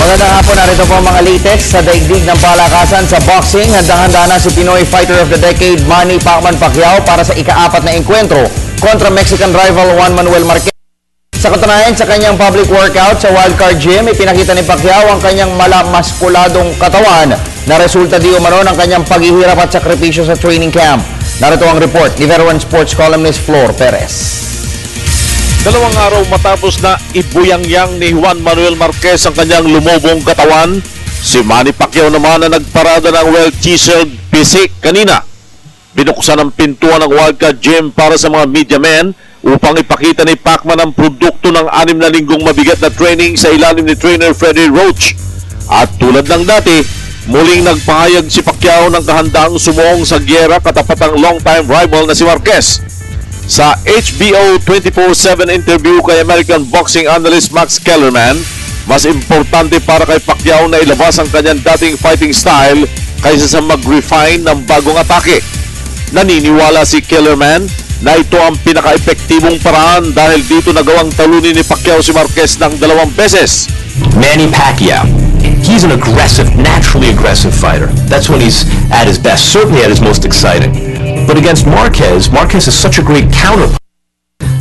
Magandang hapon, narito po ang mga latest sa daigdig ng palakasan sa boxing. Handang-handa na si Pinoy Fighter of the Decade Manny Pacquiao para sa ika-4 na enkwentro kontra Mexican rival Juan Manuel Marquez. Sa katunayan, sa kanyang public workout sa Wildcard Gym, ipinakita ni Pacquiao ang kanyang malamaskuladong katawan na resulta di umano ng kanyang paghihirap at sakripisyo sa training camp. Narito ang report ni veteran sports columnist Flor Perez. 2 araw matapos na ibuyangyang ni Juan Manuel Marquez ang kanyang lumubong katawan, si Manny Pacquiao naman na nagparada ng well-chiseled physique kanina. Binuksan ang pintuan ng Wildcard Gym para sa mga media men upang ipakita ni Pacman ang produkto ng 6 na linggong mabigat na training sa ilalim ni trainer Freddie Roach. At tulad ng dati, muling nagpahayag si Pacquiao ng kahandaang sumuong sa gyera katapat ang long-time rival na si Marquez. Sa HBO 24/7 interview kay American boxing analyst Max Kellerman, mas importante para kay Pacquiao na ilabas ang kanyang dating fighting style kaysa sa mag-refine ng bagong atake. Naniniwala si Kellerman na ito ang pinaka-epektibong paraan dahil dito nagawang talunin ni Pacquiao si Marquez ng 2 beses. Manny Pacquiao, he's an aggressive, naturally aggressive fighter. That's when he's at his best, certainly at his most exciting. But against Marquez, Marquez is such a great counterpuncher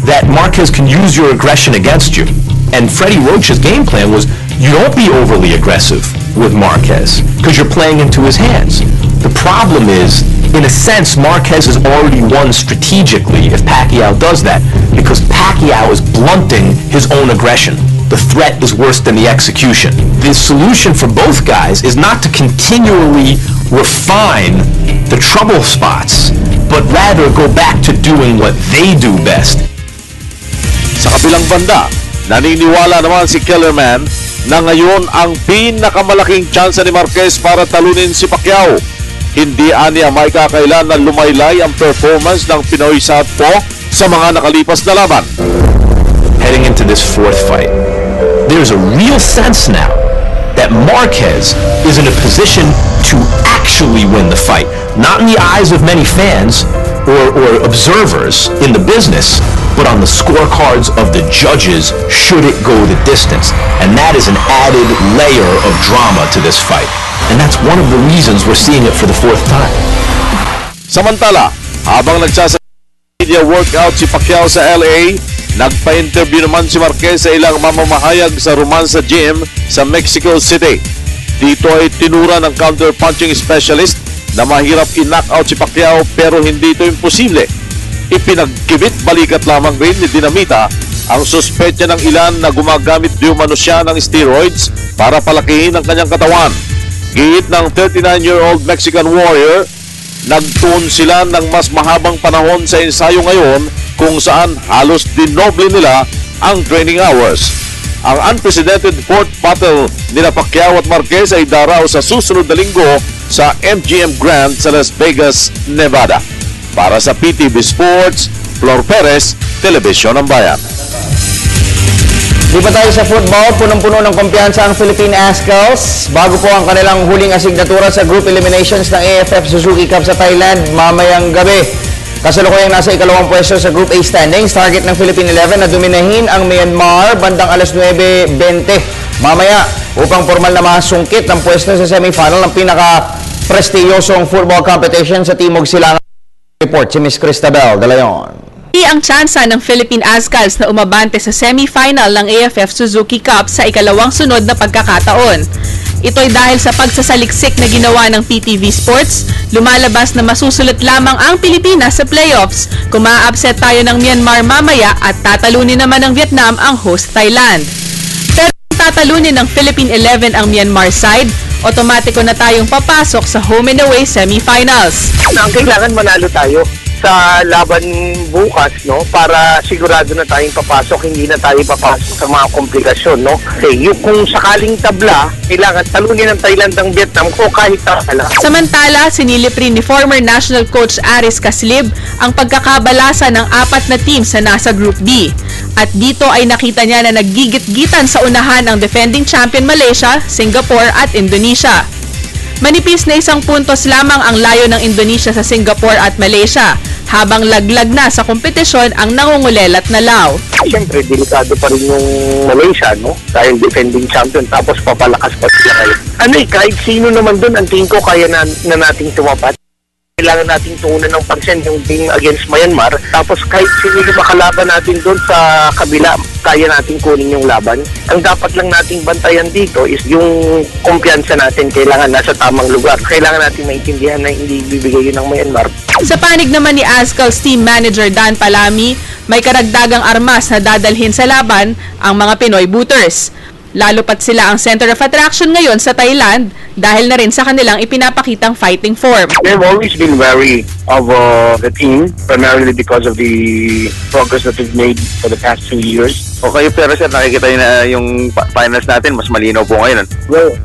that Marquez can use your aggression against you. And Freddie Roach's game plan was you don't be overly aggressive with Marquez because you're playing into his hands. The problem is, in a sense, Marquez has already won strategically if Pacquiao does that because Pacquiao is blunting his own aggression. The threat is worse than the execution. The solution for both guys is not to continually refine the trouble spots, but rather go back to doing what they do best. Sa kabilang banda, naniniwala naman si Kellerman na ngayon ang pinakamalaking tsansa ni Marquez para talunin si Pacquiao. Hindi aniya may kakailan na lumaylay ang performance ng Pinoy Southpaw sa mga nakalipas na laban. Heading into this 4th fight, there's a real sense now that Marquez is in a position to actually win the fight. Not in the eyes of many fans or observers in the business, but on the scorecards of the judges should it go the distance. And that is an added layer of drama to this fight. And that's one of the reasons we're seeing it for the 4th time. Samantala, habang nagsasa media workout si Pacquiao sa LA, nagpa-interview naman si Marquez sa ilang mamamahayag sa Romansa Gym sa Mexico City. Dito ay tinura ng counter-punching specialist na mahirap i-knockout si Pacquiao pero hindi ito imposible. Ipinagkibit balikat lamang rin ni Dinamita ang suspetya ng ilan na gumagamit di umano siya ng steroids para palakihin ang kanyang katawan. Gihit ng 39-year-old Mexican warrior, nagtuon sila ng mas mahabang panahon sa ensayo ngayon kung saan halos dinoble nila ang training hours. Ang unprecedented 4th battle nila Pacquiao at Marquez ay daraw sa susunod na linggo sa MGM Grand sa Las Vegas, Nevada. Para sa PTV Sports, Flor Perez, Telebisyon ng Bayan. Di pa tayo sa football, punong-puno ng kumpiyansa ang Philippine Azkals bago po ang kanilang huling asignatura sa group eliminations ng AFF Suzuki Cup sa Thailand mamayang gabi. Kasalukuyang nasa ikalawang pwesto sa Group A standings, target ng Philippine 11 na dominahin ang Myanmar bandang alas 9:20 mamaya upang formal na masungkit ng pwesto sa semifinal ng pinaka-prestiyosong football competition sa Timog Silangan. Report si Miss Cristabel De Leon. Ang tsansa ng Philippine Azkals na umabante sa semi-final ng AFF Suzuki Cup sa ikalawang sunod na pagkakataon. Ito'y dahil sa pagsasaliksik na ginawa ng PTV Sports, lumalabas na masusulit lamang ang Pilipinas sa playoffs kung maa-upset tayo ng Myanmar mamaya at tatalunin naman ng Vietnam ang host Thailand. Pero kung tatalunin ng Philippine 11 ang Myanmar side, otomatiko na tayong papasok sa home and away semi-finals. Ang kailangan manalo tayo sa laban bukas, no, para sigurado na tayong papasok, hindi na tayo papasok sa mga komplikasyon, no. Yung kung sakaling tabla, kailangan talunin ng Thailand ang Vietnam o kahit tabla. Samantala, sinilip rin ni former national coach Aris Caslib ang pagkakabalasa ng 4 na team sa nasa Group B. At dito ay nakita niya na naggigit-gitan sa unahan ang defending champion Malaysia, Singapore at Indonesia. Manipis na 1 puntos lamang ang layo ng Indonesia sa Singapore at Malaysia. habang laglag na sa kompetisyon ang nangungulelat na Lao. Siyempre, delikado pa rin yung Malaysia, no? Dahil defending champion, tapos papalakas pa sila kayo. Kahit sino naman doon, ang tingin ko kaya na nating tumapat. Kailangan nating tuunan ng pansin yung game against Myanmar. Tapos kahit sino yung makalaban natin doon sa kabila, kaya nating kunin yung laban. Ang dapat lang nating bantayan dito is yung kumpiyansa natin. Kailangan nasa tamang lugar. Kailangan natin maintindihan na hindi bibigay yun ng Myanmar. Sa panig naman ni Ascal's team manager Dan Palami, may karagdagang armas na dadalhin sa laban ang mga Pinoy booters. Lalo pat sila ang center of attraction ngayon sa Thailand dahil na rin sa kanilang ipinapakitang fighting form. They've always been wary of the team, primarily because of the progress that we've made for the past 2 years. Okay, pero sir, nakikita nyo na yung finals natin, mas malinaw po ngayon. Well,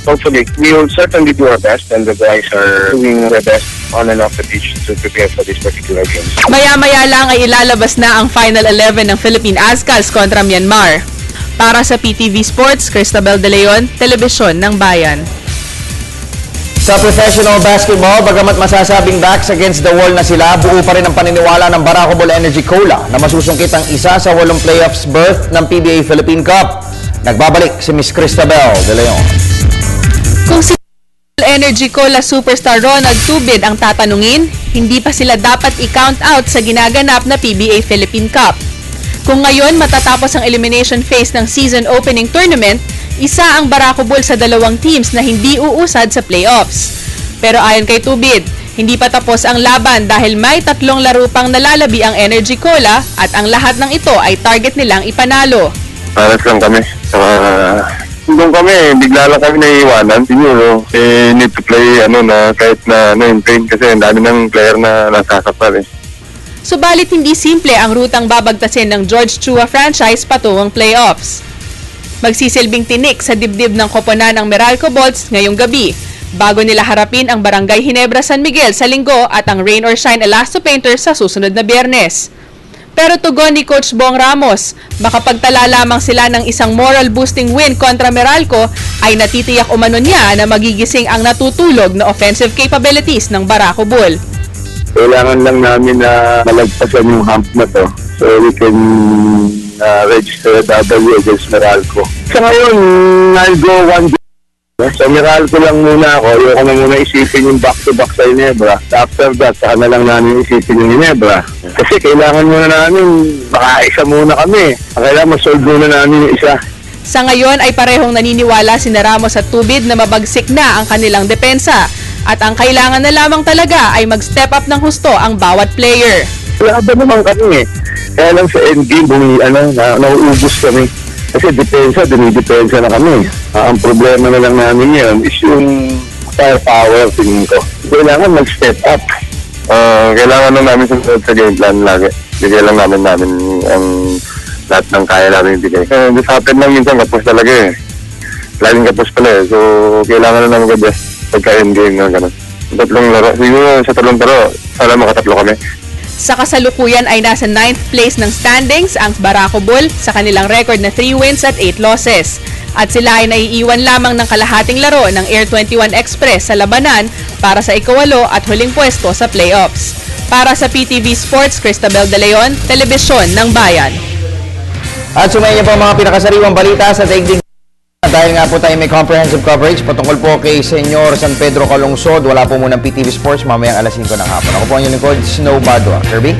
hopefully, we will certainly do our best, and the guys are doing their best on and off the pitch to prepare for this particular game. Maya-maya lang ay ilalabas na ang Final 11 ng Philippine Ascals kontra Myanmar. Para sa PTV Sports, Cristabel De Leon, Telebisyon ng Bayan. Sa professional basketball, bagamat masasabing backs against the wall na sila, buo pa rin ang paniniwala ng Barako Ball Energy Cola na masusungkit ang isa sa 8 playoffs berth ng PBA Philippine Cup. Nagbabalik si Miss Cristabel De Leon. Kung si Energy Cola superstar Ronald Tubid ang tatanungin, hindi pa sila dapat i-count out sa ginaganap na PBA Philippine Cup. Kung ngayon matatapos ang elimination phase ng season opening tournament, isa ang Barako Bull sa 2 teams na hindi uusad sa playoffs. Pero ayon kay Tubid, hindi pa tapos ang laban dahil may 3 laro pang nalalabi ang Energy Cola at ang lahat ng ito ay target nilang ipanalo. Paras lang kami. Doon kami, bigla lang kami naiiwanan. Siguro, need to play kahit na in pain kasi ang dami ng player na nasasaktan eh. Subalit hindi simple ang rutang babagtasin ng George Chua franchise patungong playoffs. Magsisilbing tinik sa dibdib ng koponan ng Meralco Bolts ngayong gabi bago nila harapin ang Barangay Ginebra San Miguel sa Linggo at ang Rain or Shine Elasto Painters sa susunod na Biyernes. Pero tugon ni Coach Bong Ramos, makapagtala lamang sila ng isang moral boosting win kontra Meralco ay natitiyak umano niya na magigising ang natutulog na offensive capabilities ng Barako Bull. Kailangan lang namin na malagpasan yung hump na to so we can register a W against Meralco. Sa ngayon, I'll go 1 game. Sa Meralco lang muna ako. Ayoko na muna isipin yung back-to-back sa Ginebra. After that, saka na lang namin isipin yung Ginebra. Kasi kailangan muna namin, baka isa muna kami. Kailangan masolve muna namin yung isa. Sa ngayon ay parehong naniniwala si Ramos at Tubid na mabagsik na ang kanilang depensa at ang kailangan na lamang talaga ay mag-step up ng husto ang bawat player. Laban naman kami eh. Kaya lang sa endgame, nauubos kami. Kasi dinidepensa na kami. Ang problema na lang namin yun is yung firepower, tingin ko. Kailangan mag-step up. Kailangan na namin susunod sa game plan lagi. Bigay lang namin ang lahat ng kaya namin ibigay. This happened lang minsan, kapos talaga eh. Laging kapos pala eh. So, kailangan na namin mag-adjust pagka-endgame na gano'n. 3 laro. Siguro sa 3 laro, sana makatatlo kami. Sa kasalukuyan ay nasa 9th place ng standings ang Barako Bull sa kanilang record na 3 wins at 8 losses. At sila ay naiiwan lamang ng kalahating laro ng Air 21 Express sa labanan para sa ika-8 at huling pwesto sa playoffs. Para sa PTV Sports, Cristabel De Leon, Telebisyon ng Bayan. At sumayin niyo po ang mga pinakasariwang balita sa daigdig. Dahil nga po tayo may comprehensive coverage patungkol po kay Senyor San Pedro Calungsod. Wala po munang PTV Sports mamayang alas 5 ng hapon. Ako po ang inyong lingkod, Snow Badua. Kirby?